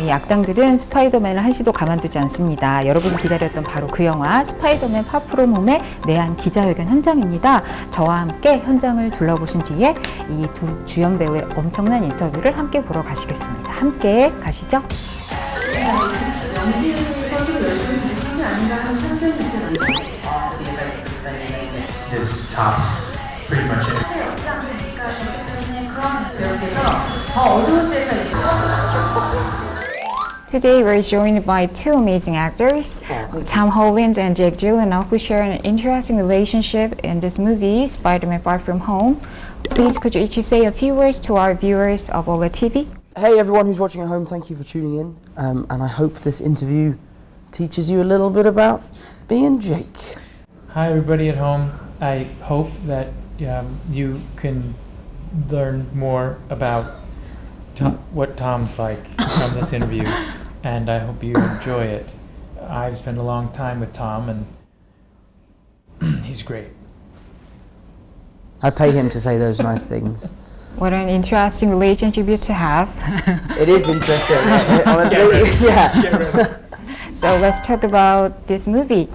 이 악당들은 스파이더맨을 한시도 가만두지 않습니다. 여러분이 기다렸던 바로 그 영화 스파이더맨 파프롬 홈의 내한 기자회견 현장입니다. 저와 함께 현장을 둘러보신 뒤에 이 두 주연 배우의 엄청난 인터뷰를 함께 보러 가시겠습니다. 함께 가시죠. This tops pretty much it. Today we're joined by two amazing actors, Tom Holland and Jake Gyllenhaal, who share an interesting relationship in this movie, Spider-Man Far From Home. Please, could you each say a few words to our viewers of OLED TV? Hey everyone who's watching at home, thank you for tuning in, and I hope this interview teaches you a little bit about me and Jake. Hi everybody at home. I hope that you can learn more about what Tom's like from this interview, and I hope you enjoy it. I've spent a long time with Tom, and he's great. I pay him to say those nice things. What an interesting relationship you to have. It is interesting, honestly. Yeah. So let's talk about this movie.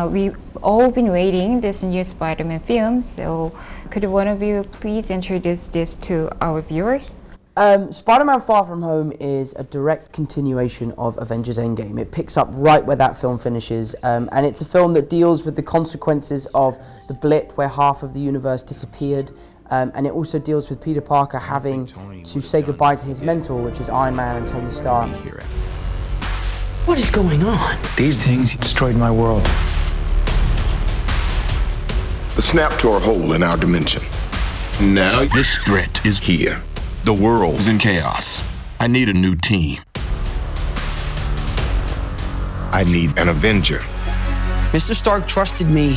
We've all been waiting this new Spider-Man film. So could one of you please introduce this to our viewers? Spider-Man Far From Home is a direct continuation of Avengers Endgame. It picks up right where that film finishes, and it's a film that deals with the consequences of the blip where half of the universe disappeared, and it also deals with Peter Parker having to say goodbye to his mentor, which is Iron Man and Tony Stark. What is going on? These things destroyed my world. The snap tore a hole in our dimension. Now This threat is here. the world is in chaos. I need a new team. I need an Avenger. Mr. Stark trusted me.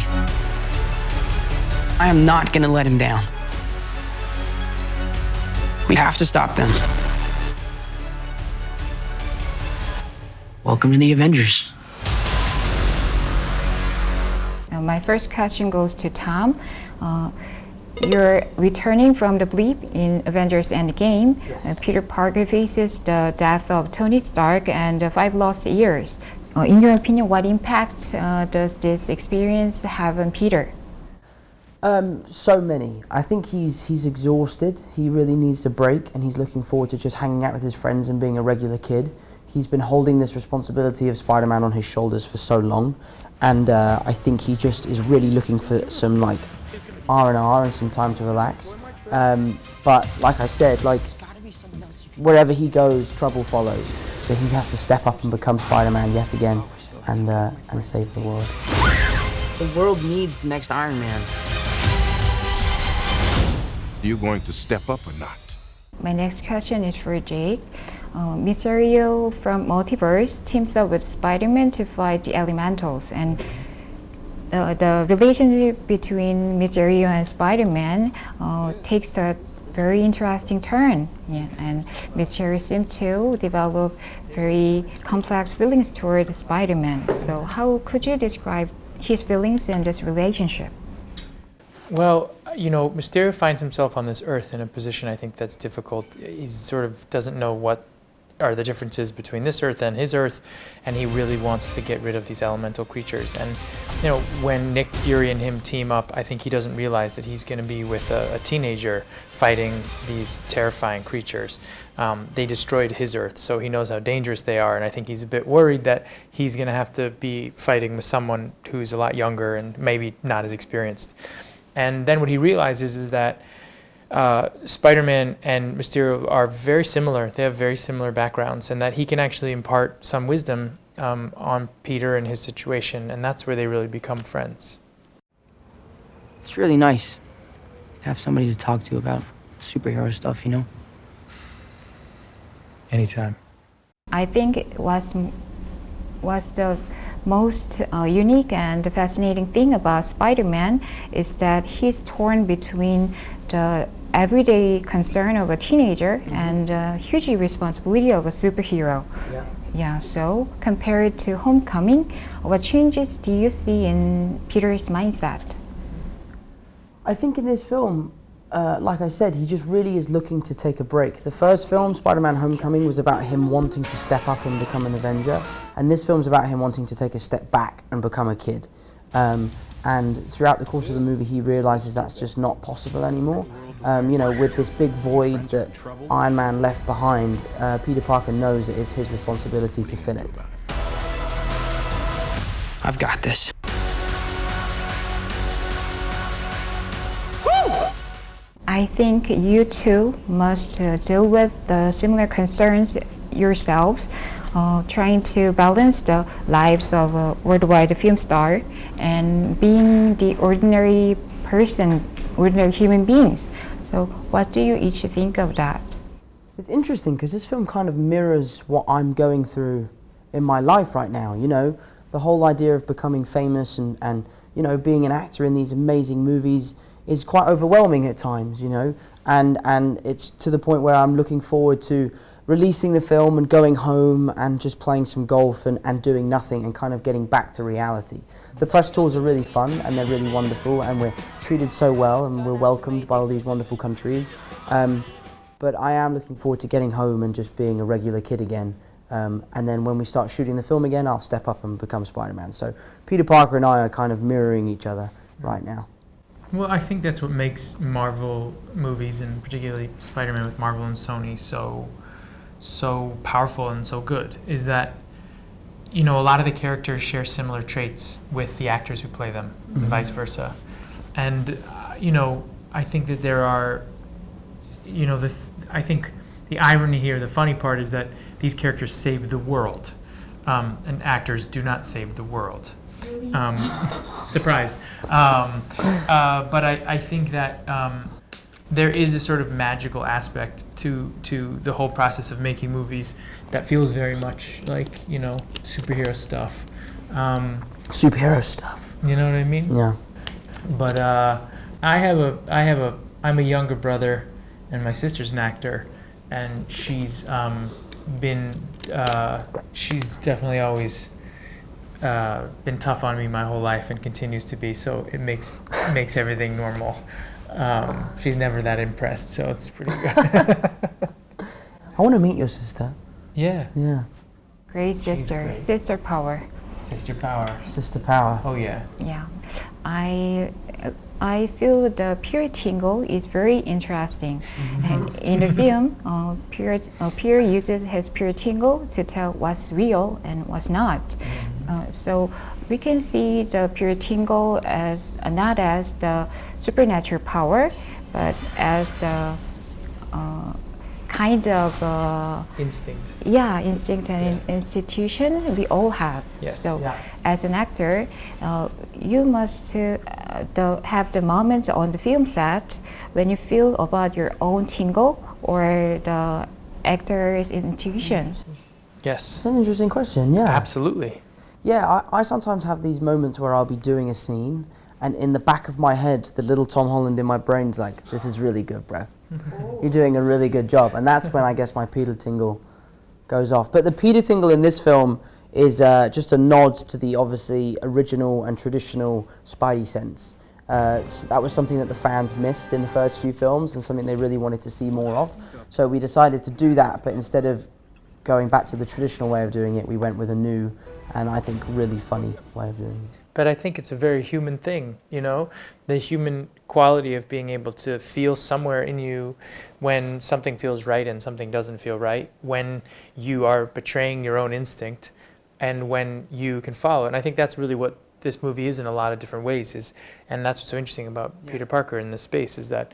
I am not gonna let him down. We have to stop them. Welcome to the Avengers. My first question goes to Tom. You're returning from the blip in Avengers Endgame. Yes. Peter Parker faces the death of Tony Stark and 5 lost years. In your opinion, what impact does this experience have on Peter? So many. I think he's exhausted. He really needs a break, and he's looking forward to just hanging out with his friends and being a regular kid. He's been holding this responsibility of Spider-Man on his shoulders for so long, and I think he just is really looking for some like R&R and some time to relax. But like I said, like wherever he goes, trouble follows. So he has to step up and become Spider-Man yet again, and save the world. The world needs the next Iron Man. Are you going to step up or not? My next question is for Jake. Mysterio from Multiverse teams up with Spider-Man to fight the Elementals, and the relationship between Mysterio and Spider-Man takes a very interesting turn. Yeah, and Mysterio seems to develop very complex feelings toward Spider-Man. So how could you describe his feelings in this relationship? Well, you know, Mysterio finds himself on this Earth in a position I think that's difficult. He sort of doesn't know what are the differences between this Earth and his Earth, and he really wants to get rid of these elemental creatures. And you know, when Nick Fury and him team up, I think he doesn't realize that he's going to be with a teenager fighting these terrifying creatures. They destroyed his Earth, so he knows how dangerous they are, and I think he's a bit worried that he's going to have to be fighting with someone who's a lot younger and maybe not as experienced. And then what he realizes is that Spider-Man and Mysterio are very similar. They have very similar backgrounds, and that he can actually impart some wisdom on Peter and his situation, and that's where they really become friends. It's really nice to have somebody to talk to about superhero stuff, you know? Anytime. I think it was the most unique and fascinating thing about Spider-Man is that he's torn between the everyday concern of a teenager and the huge responsibility of a superhero. Yeah, so compared to Homecoming, what changes do you see in Peter's mindset? I think in this film, like I said, he just really is looking to take a break. The first film, Spider-Man Homecoming, was about him wanting to step up and become an Avenger, and this film's about him wanting to take a step back and become a kid. And throughout the course of the movie, he realizes that's just not possible anymore. You know, with this big void that Iron Man left behind, Peter Parker knows that it's his responsibility to fill it. I've got this. I think you too must deal with the similar concerns yourselves, trying to balance the lives of a worldwide film star and being the ordinary person, ordinary human beings. So what do you each think of that? It's interesting because this film kind of mirrors what I'm going through in my life right now. You know, the whole idea of becoming famous and you know, being an actor in these amazing movies is quite overwhelming at times, you know, and it's to the point where I'm looking forward to releasing the film and going home and just playing some golf and doing nothing and kind of getting back to reality. The press tours are really fun and they're really wonderful and we're treated so well and we're welcomed by all these wonderful countries. But I am looking forward to getting home and just being a regular kid again. And then when we start shooting the film again, I'll step up and become Spider-Man. So Peter Parker and I are kind of mirroring each other right now. Well, I think that's what makes Marvel movies, and particularly Spider-Man with Marvel and Sony, so powerful and so good, is that, you know, a lot of the characters share similar traits with the actors who play them, and vice versa. And, you know, I think that there are, you know, I think the irony here, the funny part is that these characters save the world, and actors do not save the world. Surprise. But I think that there is a sort of magical aspect to the whole process of making movies that feels very much like, you know, superhero stuff. Superhero stuff. You know what I mean? Yeah. But I'm a younger brother, and my sister's an actor, and she's she's definitely always been tough on me my whole life and continues to be, so it makes everything normal. She's never that impressed, so it's pretty good. I want to meet your sister. Yeah. Yeah. Great sister, great. sister power. Sister power. Sister power. Oh yeah. Yeah, I feel the Peter tingle is very interesting. And in the film, Peter uses his Peter tingle to tell what's real and what's not. So we can see the Peter tingle as not as the supernatural power, but as the kind of Instinct. yeah, instinct and institution we all have. Yes. So Yeah. as an actor, you must have the moments on the film set when you feel about your own tingle or the actor's intuition. Yes. It's an interesting question, yeah. Absolutely. Yeah, I sometimes have these moments where I'll be doing a scene and in the back of my head, the little Tom Holland in my brain's like, this is really good, bro. You're doing a really good job. And that's when I guess my Peter tingle goes off. But the Peter tingle in this film is just a nod to the obviously original and traditional Spidey sense. So that was something that the fans missed in the first few films and something they really wanted to see more of. So we decided to do that, but instead of going back to the traditional way of doing it, we went with a new and I think really funny way of doing it. But I think it's a very human thing, you know, the human quality of being able to feel somewhere in you when something feels right and something doesn't feel right, when you are betraying your own instinct and when you can follow. And I think that's really what this movie is in a lot of different ways, and that's what's so interesting about Peter Parker in this space, is that,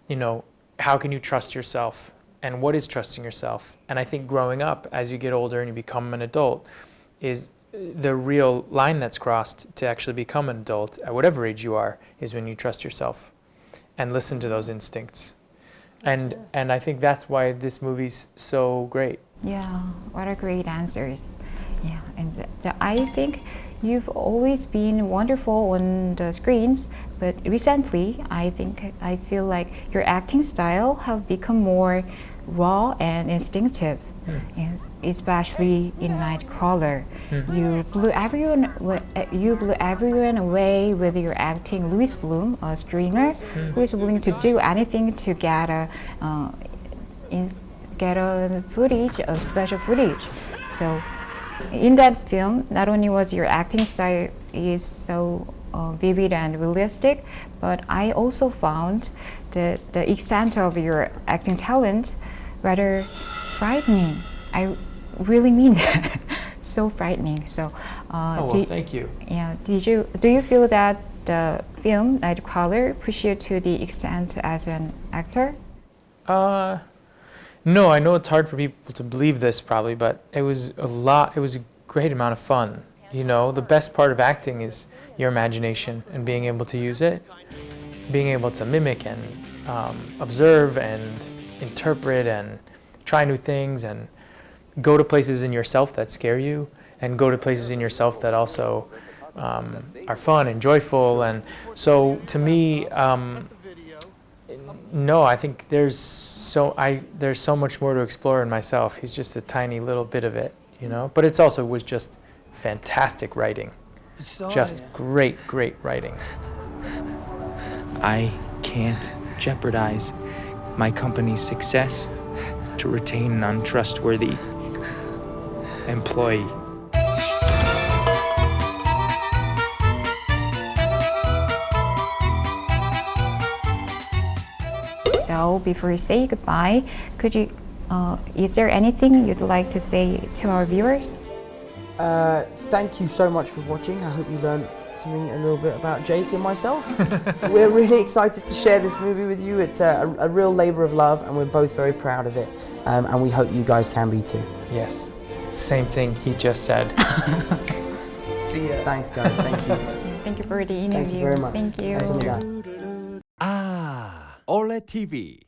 you know, how can you trust yourself and what is trusting yourself? And I think growing up, as you get older and you become an adult, is the real line that's crossed to actually become an adult, at whatever age you are, is when you trust yourself and listen to those instincts. And I think that's why this movie's so great. Yeah, what a great answers. Yeah, and I think you've always been wonderful on the screens, but recently I feel like your acting style have become more raw and instinctive, and especially in Nightcrawler. You blew everyone away with your acting. Louis Bloom, a stringer who is willing to do anything to get a footage, a special footage. So in that film, not only was your acting style is so vivid and realistic, but I also found the extent of your acting talent rather frightening. I really mean that. So frightening. So, thank you. Yeah. Do you feel that the film Nightcrawler pushed you to the extent as an actor? No, I know it's hard for people to believe this probably, but it was a great amount of fun. You know, the best part of acting is your imagination and being able to use it, being able to mimic and observe and interpret and try new things and go to places in yourself that scare you and go to places in yourself that also are fun and joyful. And so to me, no, I think there's so much more to explore in myself. He's just a tiny little bit of it, you know. But it's also was just fantastic writing, just great writing. I can't jeopardize my company's success to retain an untrustworthy employee. So before you say goodbye, could you? Is there anything you'd like to say to our viewers? Thank you so much for watching. I hope you learned something a little bit about Jake and myself. We're really excited to share this movie with you. It's a real labor of love, and we're both very proud of it. And we hope you guys can be too. Yes, same thing he just said. See ya. Thanks, guys. Thank you. Thank you for the interview. Thank you very much. Thank you. 감사합니다. 올레 TV